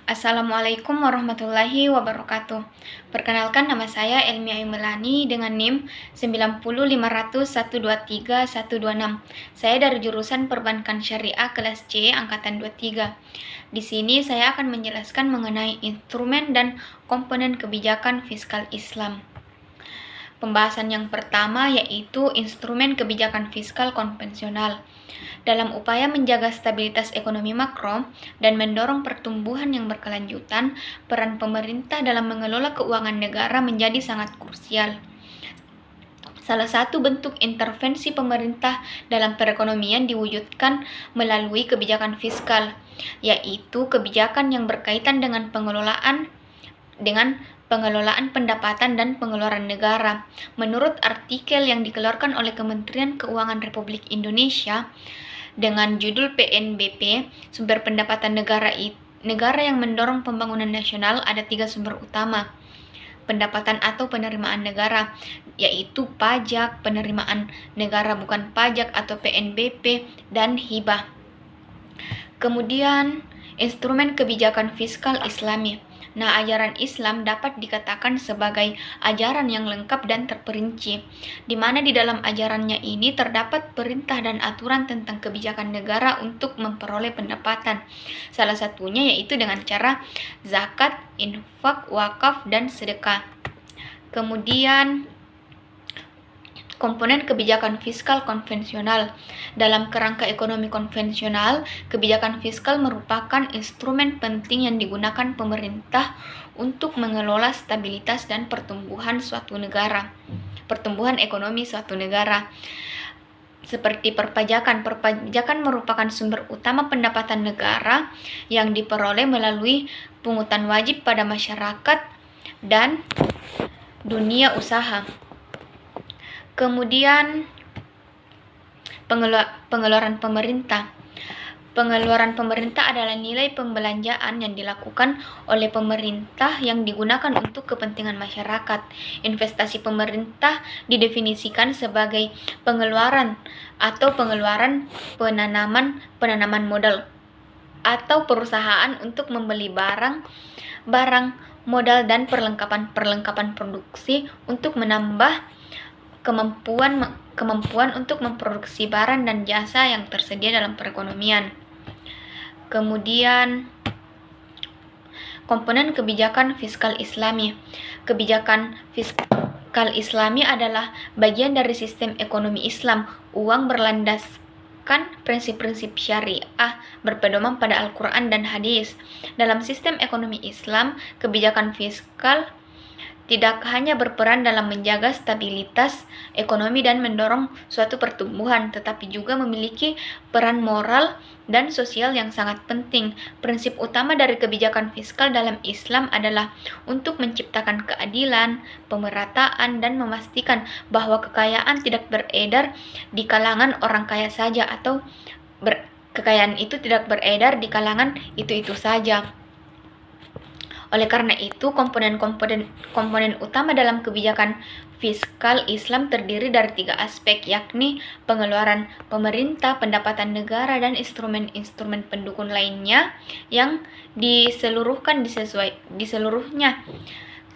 Assalamualaikum warahmatullahi wabarakatuh. Perkenalkan, nama saya Elmi Aimelani dengan NIM 90500123126. Saya dari jurusan Perbankan Syariah kelas C angkatan 23. Di sini saya akan menjelaskan mengenai instrumen dan komponen kebijakan fiskal Islam. Pembahasan yang pertama yaitu instrumen kebijakan fiskal konvensional. Dalam upaya menjaga stabilitas ekonomi makro dan mendorong pertumbuhan yang berkelanjutan, peran pemerintah dalam mengelola keuangan negara menjadi sangat krusial. Salah satu bentuk intervensi pemerintah dalam perekonomian diwujudkan melalui kebijakan fiskal, yaitu kebijakan yang berkaitan dengan pengelolaan pendapatan dan pengeluaran negara. Menurut artikel yang dikeluarkan oleh Kementerian Keuangan Republik Indonesia dengan judul PNBP, sumber pendapatan negara yang mendorong pembangunan nasional, ada 3 sumber utama pendapatan atau penerimaan negara, yaitu pajak, penerimaan negara bukan pajak atau PNBP, dan hibah. Kemudian, instrumen kebijakan fiskal Islami. Nah, ajaran Islam dapat dikatakan sebagai ajaran yang lengkap dan terperinci, di mana di dalam ajarannya ini terdapat perintah dan aturan tentang kebijakan negara untuk memperoleh pendapatan. Salah satunya yaitu dengan cara zakat, infak, wakaf, dan sedekah. Kemudian, komponen kebijakan fiskal konvensional. Dalam kerangka ekonomi konvensional, kebijakan fiskal merupakan instrumen penting yang digunakan pemerintah untuk mengelola stabilitas dan pertumbuhan ekonomi suatu negara. Seperti perpajakan. Perpajakan merupakan sumber utama pendapatan negara yang diperoleh melalui pungutan wajib pada masyarakat dan dunia usaha. Kemudian, pengeluaran pemerintah. Pengeluaran pemerintah adalah nilai pembelanjaan yang dilakukan oleh pemerintah yang digunakan untuk kepentingan masyarakat. Investasi pemerintah didefinisikan sebagai pengeluaran penanaman modal atau perusahaan untuk membeli barang, modal, dan perlengkapan produksi untuk menambah kemampuan untuk memproduksi barang dan jasa yang tersedia dalam perekonomian. Kemudian, komponen kebijakan fiskal Islami. Kebijakan fiskal Islami adalah bagian dari sistem ekonomi Islam. Uang berlandaskan prinsip-prinsip syariah berpedoman pada Al-Quran dan hadis. Dalam sistem ekonomi Islam, kebijakan fiskal tidak hanya berperan dalam menjaga stabilitas ekonomi dan mendorong suatu pertumbuhan, tetapi juga memiliki peran moral dan sosial yang sangat penting. Prinsip utama dari kebijakan fiskal dalam Islam adalah untuk menciptakan keadilan, pemerataan, dan memastikan bahwa kekayaan tidak beredar di kalangan orang kaya saja atau kekayaan itu tidak beredar di kalangan itu-itu saja. Oleh karena itu, komponen utama dalam kebijakan fiskal Islam terdiri dari 3 aspek, yakni pengeluaran pemerintah, pendapatan negara, dan instrumen-instrumen pendukung lainnya yang diseluruhkan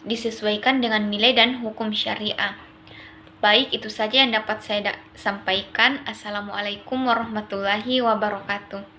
disesuaikan dengan nilai dan hukum syariah. Baik, itu saja yang dapat saya sampaikan. Assalamualaikum warahmatullahi wabarakatuh.